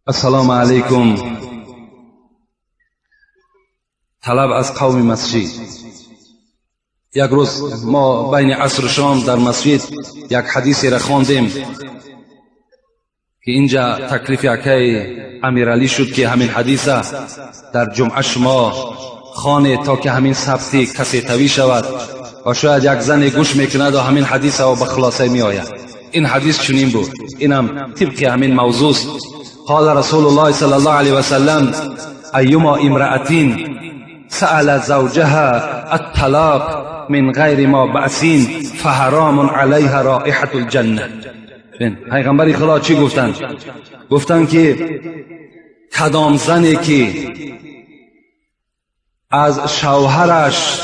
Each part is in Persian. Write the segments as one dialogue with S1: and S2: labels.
S1: السلام علیکم. طلب از قوم مسجد. یک روز ما بین عصر و شام در مسجد یک حدیثی را خواندیم که اینجا تکلیف یکی امیرعلی شد که همین حدیث در جمعه شما خوانه تا که همین ثبتی کسی توی شود و شاید یک زن گوش میکند و همین حدیث و به خلاصه می آید. این حدیث چنین بود، اینم طبق همین موضوع است. قال رسول الله صلی الله علیه و سلم: ایما امرأتین سأل زوجها الطلاق من غیر ما بأسین فحرام علیها رائحة الجنه. پیغمبر خدا چی گفتند؟ گفتند که کدام زنی که از شوهرش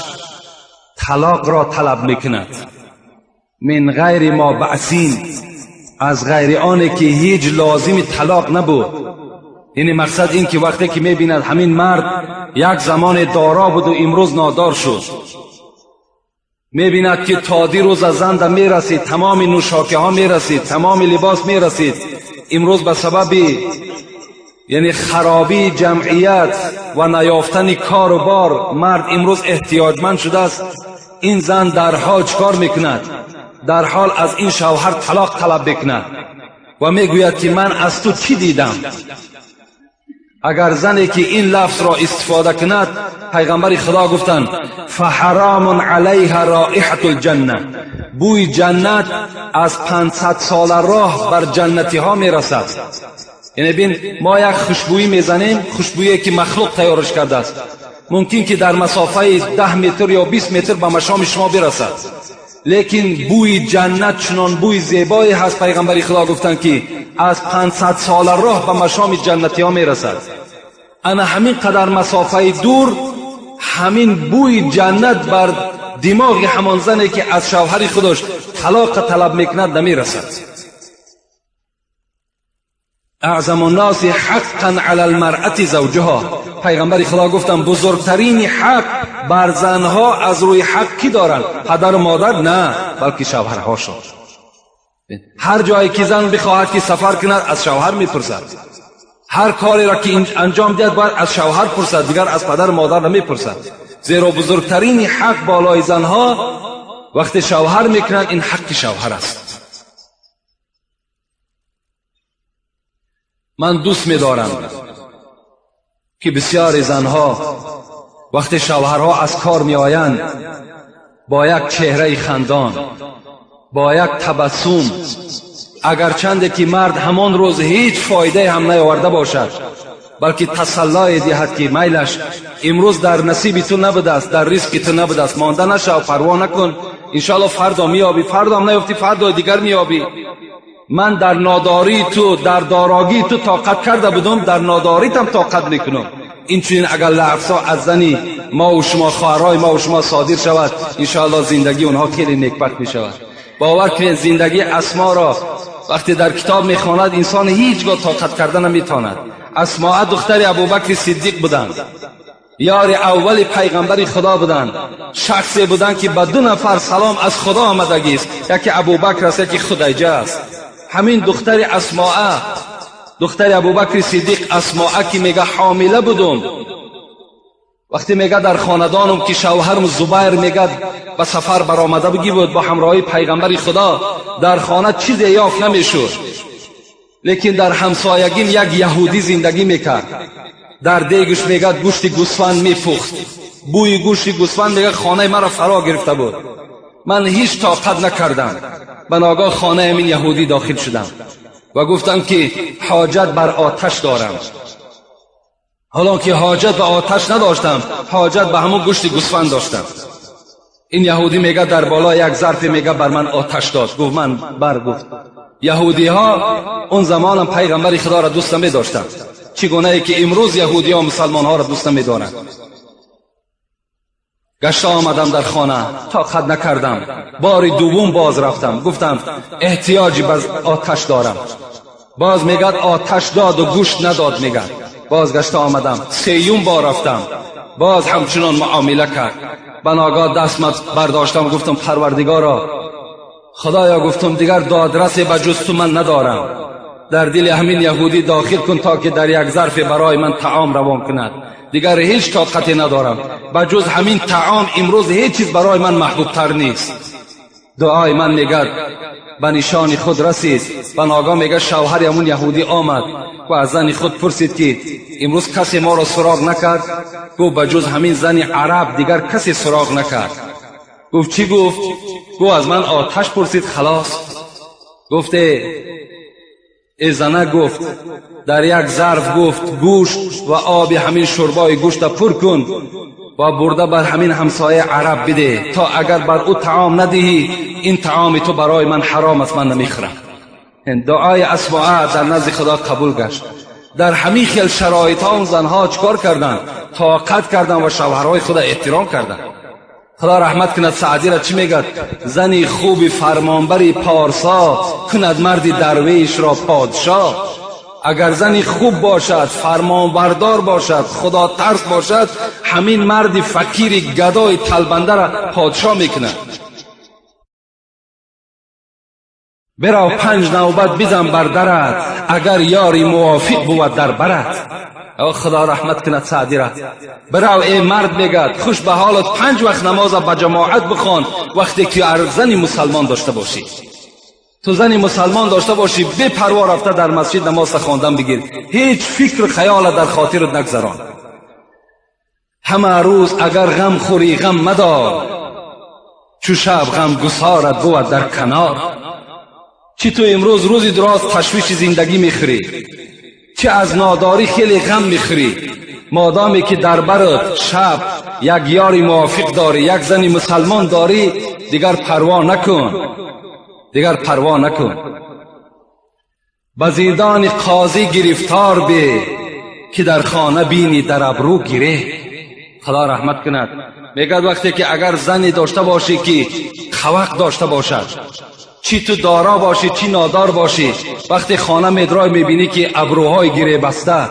S1: طلاق را طلب میکند من غیر ما بأسین، از غیر آنه که هیچ لازم طلاق نبود، یعنی مقصد این که وقتی که میبیند همین مرد یک زمان دارا بود و امروز نادار شد، میبیند که تا دیروز از زنده میرسید، تمام نوشاکه ها میرسید، تمام لباس میرسید، امروز به سبب یعنی خرابی جمعیت و نیافتن کار و بار مرد امروز احتیاجمند شده است. این زن در حال چکار میکند؟ در حال از این شوهر طلاق طلب بکند و میگوید که من از تو چی دیدم؟ اگر زنی که این لفظ را استفاده کند، پیغمبر خدا گفتند فحرام علیها رائحة الجنه، بوی جنت از 500 سال راه بر جنتی ها میرسد. یعنی بین ما یک خوشبویی میزنیم، خوشبویی که مخلوق تیارش کرده است، ممکن که در مسافه 10 متر یا 20 متر به مشام شما برسد، لیکن بوی جنت چنان بوی زیبایی هست، پیغمبر خدا گفتند که از 500 سال راه به مشام جنتی ها میرسد. انا همین قدر مسافه دور همین بوی جنت بر دماغ همان زنی که از شوهر خودش طلاق طلب میکند نمیرسد. اعظم الناس حقا علی المرأة زوجها، پیغمبر خدا گفتند بزرگترین حق بر زنها از روی حق کی دارند؟ پدر و مادر نه، بلکه شوهرها شد. هر جایی که زن بخواهد که سفر کند از شوهر میپرسد، هر کاری را که انجام دهد باید از شوهر پرسد، دیگر از پدر و مادر نمیپرسد، زیرا بزرگترین حق بالای زنها وقتی شوهر میکنند این حق شوهر است. من دوست می‌دارم که بسیار زنها وقتی شوهرها از کار میآیند با یک چهره خندان، با یک تبسم، اگرچند که مرد همان روز هیچ فایده هم نیاورده باشد، بلکه تسلی دهد که میلش امروز در نصیب تو نبوده است، در ریسک تو نبوده است، مانده نشو، پروا نکن، انشالله فردا میابی، فردا هم نیافتی فردا دیگر میابی. من در ناداری تو، در داراگی تو طاقت کرده بودم، در ناداریتم طاقت میکنم. این چنین اگر لفظا از زنی ما و شما، خواهرای ما و شما صادر شود، انشاءالله زندگی اونها خیلی نیکبخت میشود. باور کنید زندگی اسما را وقتی در کتاب میخواند انسان هیچگاه طاقت کردن نمیتواند. اسماء دختر ابوبکر صدیق بودند، یار اول پیغمبر خدا بودند، شخصی بودند که به 2 نفر سلام از خدا آمدگی است، یکی ابوبکر است یکی خدیجه است. همین دختر اسماء، دختر ابوبکر صدیق اسماء که میگه حامله بودم، وقتی میگه در خاندانم که شوهرم زبیر میگه به سفر برآمده بگی بود با همراهی پیغمبر خدا، در خانه چیزی یافت نمیشد، لیکن در همسایگیم یک یهودی زندگی میکرد، در دیگش میگه گوشت گوسفند میپخت، بوی گوشت گوسفند میگه خانه مرا فرا گرفته بود. من هیچ طاقت نکردم، به ناگاه خانه این یهودی داخل شدم و گفتم که حاجت بر آتش دارم. حالا که حاجت به آتش نداشتم، حاجت به همون گوشت گوسفند داشتم. این یهودی میگه در بالا یک ظرف میگه بر من آتش داد. گفت من گفت یهودی ها اون زمان هم پیغمبر خدا را دوست نمی داشتن، چگونه ای که امروز یهودی ها مسلمان ها را دوست نمی دارند. گشت آمدم در خانه، طاقت نکردم، بار دوم باز رفتم، گفتم احتیاجی به آتش دارم. باز میگه آتش داد و گوشت نداد. میگه باز گشت آمدم، 3م بار رفتم، باز همچنان معامله کرد. به ناگاه دستم برداشتم، گفتم پروردگارا خدایا، گفتم دیگر دادرسی به جز تو من ندارم، در دل همین یهودی داخل کن تا که در یک ظرف برای من طعام روان کند. دیگر هیچ طاقتی ندارم، بجز همین طعام امروز هیچ چیز برای من محبوب تر نیست. دعای من میگد به نشان خود رسید. و ناگاه میگه شوهر همون یهودی آمد و از زن خود پرسید که امروز کسی ما را سراغ نکرد؟ گفت بجز همین زن عرب دیگر کسی سراغ نکرد. گفت چی گفت؟ گفت از من آتش پرسید خلاص. گفته ای زنه گفت در یک ظرف گفت گوشت و آب همین شوربای گوشت پر کن و برده بر همین همسایه عرب بده تا اگر بر او طعام ندهی این طعام تو برای من حرام است، من نمیخورم. دعای اسماء در نزد خدا قبول گشت. در همین خیل شرایط ها اون زنها چکار کردن؟ طاقت کردن و شوهرهای خدا احترام کردن. خدا رحمت کند سعدی را چی میگد؟ زنی خوب فرمانبری پارسا کند مردی درویش را پادشاه. اگر زنی خوب باشد، فرمانبردار باشد، خدا ترس باشد، همین مردی فقیر گدای تلبنده را پادشاه میکند. برو 5 نوبت بزن بر درت، اگر یاری موافق بود در برت. خدا رحمت کند سعدی را. برو ای مرد میگد خوش به حالت 5 وقت نماز با جماعت بخوان وقتی که زنی مسلمان داشته باشی. تو زنی مسلمان داشته باشی بی پروا رفته در مسجد نماز خواندن بگیر، هیچ فکر خیال در خاطرت نگذران. همه روز اگر غم خوری غم مدار، چو شب غم گسارت بود در کنار. چی تو امروز روزی دراز تشویش زندگی میخوری، چه از ناداری خیلی غم میخوری، مادامی که در برات شب یک یاری موافق داری، یک زنی مسلمان داری، دیگر پروا نکن، دیگر پروا نکن. به زندان قاضی گرفتار بی که در خانه بینی در ابرو گیره. خدا رحمت کند میگد وقتی که اگر زنی داشته باشی که خوق داشته باشد، چی تو دارا باشی چی نادار باشی، وقتی خانه میدرای میبینی که ابروهای گیره بسته،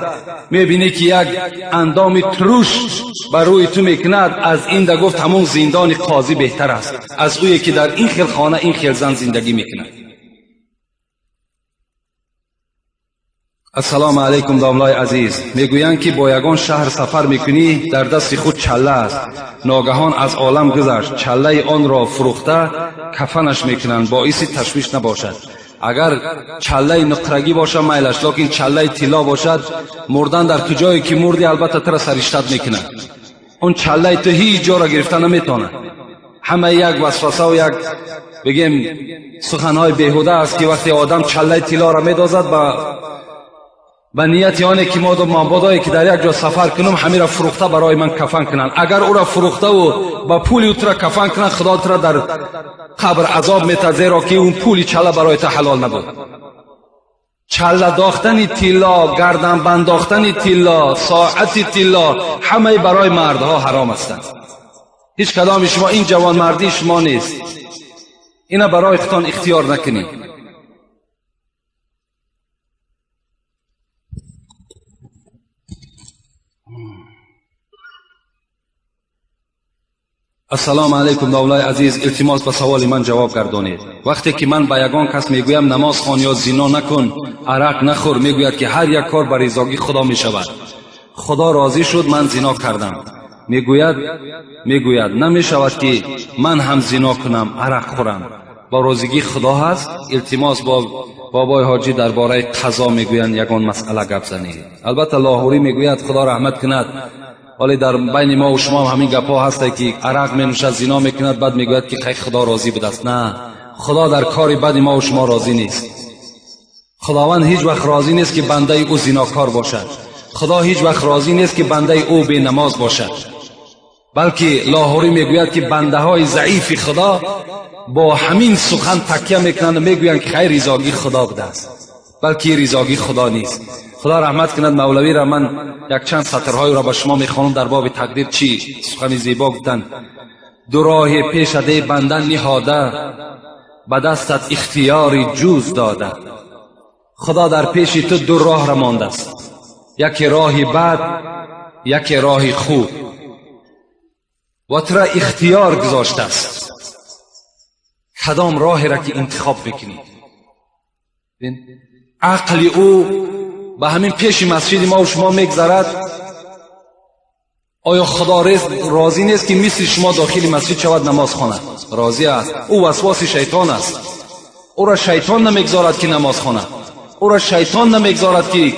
S1: میبینی که یک اندام تروش بر روی تو میکند، از این ده گفت همون زندان قاضی بهتر است از اویی که در این خیل خانه این خیل زن زندگی میکند. السلام علیکم داملای عزیز. میگویند که با یگان شهر سفر میکنی، در دست خود چله است، ناگهان از عالم گذشت، چله آن را فروخته کفنش میکنند، باعث تشویش نباشد. اگر چله نقرگی باشد میلش، لیکن چله طلا باشد مردن در کجایی که مردی البته تر سرشتت میکنند. اون چله تو هیچ جا را گرفتن نمیتونه. همه یک وسوسه و یک بگیم سخنهای بیهوده است که وقتی آدم چله طلا را میدازد به نیت آنه که ما مابادایی که در یک جا سفر کنم همین را فروخته برای من کفن کنن. اگر او را فروخته و با پولی او را کفن کنن، خدا تو را در قبر عذاب میته، زیرا که اون پولی چله برای تو حلال نبود. چله داختن طلا، گردن بنداختن طلا، ساعت طلا، همه برای مردها حرام هستند. هیچ کدام شما این جوان مردی شما نیست، اینا برای خودتان اختیار نکنید. السلام علیکم داولای عزیز، التماس به سوال من جواب گردانید. وقتی که من به یگان کس میگویم نماز خوان یا زنا نکن، عرق نخور، میگوید که هر یک کار بر رضای خدا میشود. خدا راضی شد من زنا کردم. میگوید نمیشود که من هم زنا کنم عرق خورم، با راضی خدا هست. التماس با بابای حاجی درباره قضا میگویند یگان مسئله گپ زنید. البته لاهوری میگوید خدا رحمت کند، ولی در بین ما و شما همین گپا هست که عرق می نوشد زنا میکند بعد میگوید که خیلی خدا راضی بوده است. نه، خدا در کاری بد ما و شما راضی نیست. خداوند هیچ وقت راضی نیست که بنده او زناکار باشد. خدا هیچ وقت راضی نیست که بنده او بی نماز باشد. بلکه لاهوری میگوید که بنده های ضعیف خدا با همین سخن تکیه میکنند و میگویند که خیر رضایی خدا بوده است، بلکه رضایی خدا نیست. خدا رحمت کند مولوی را من یک چند سطرهای را به شما میخوانم در باب تقدیر. چی سخن زیبا گفتند: دو راه پیش ده بندن نهاده، به دستت اختیاری جوز داده. خدا در پیش تو دو راه را مانده است، یک راه بد، یک راه خوب، و تو را اختیار گذاشته است کدام راهی را که انتخاب بکنی. عقل او به همین پیش مسجد ما و شما میگذرد، آیا خدا راضی نیست که مثل شما داخل مسجد شود نماز خواند؟ راضی است. او وسواس شیطان است. او را شیطان نمیگذارد که نماز خواند. او را شیطان نمیگذارد که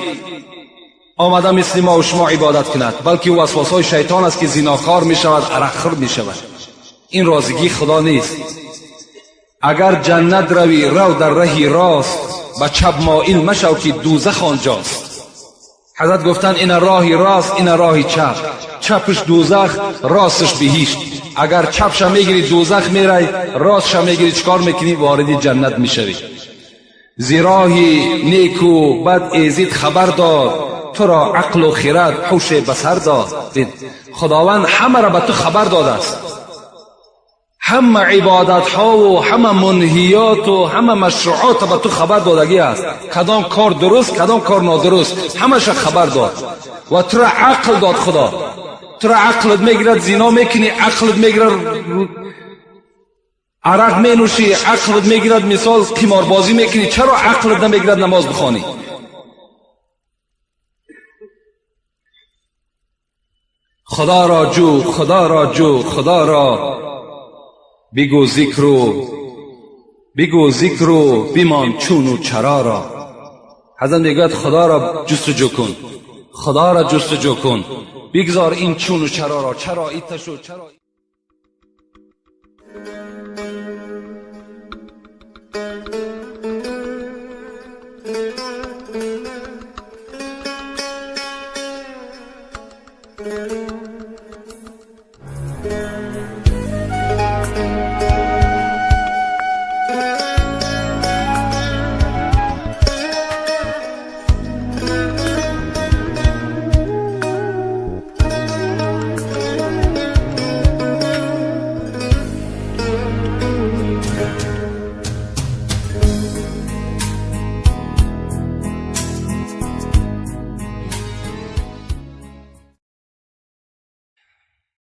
S1: آمده مثل ما و شما عبادت کند، بلکه او وسواسهای شیطان است که زناخوار می شود، عرقخور می شود. این راضیگی خدا نیست. اگر جنت روی رو در راه راست، به چپ مائل مشو که دوزخ آنجاست. حضرت گفتن این راه راست، این راه چپ. چپش دوزخ، راستش بهشت. اگر چپش میگیری دوزخ میری، راستش میگیری چیکار میکنی؟ وارد جنت میشوی. زیراه نیک و بد ایزید خبر داد، تو را عقل و خرد هوش بصر داد. خداوند همه را به تو خبر داده است. همه عبادت ها و همه منهیات و همه مشروعات به تو خبر دادگی است. کدام کار درست، کدام کار نادرست، همش خبر داد. و تو را عقل داد خدا. تو را عقلت میگیرد زنا میکنی، عقلت میگیرد عرق مینوشی، عقلت میگیرد مثال قماربازی میکنی. چرا عقلت نمیگیرد نماز بخوانی؟ خدا را جو، خدا را جو، خدا را بگو ذکر و بمان چون و چرا را. حضرت میگوید خدا را جستجو کن، خدا را جستجو کن، بگذار این چون و چرا را. چرا ایت شد، چرا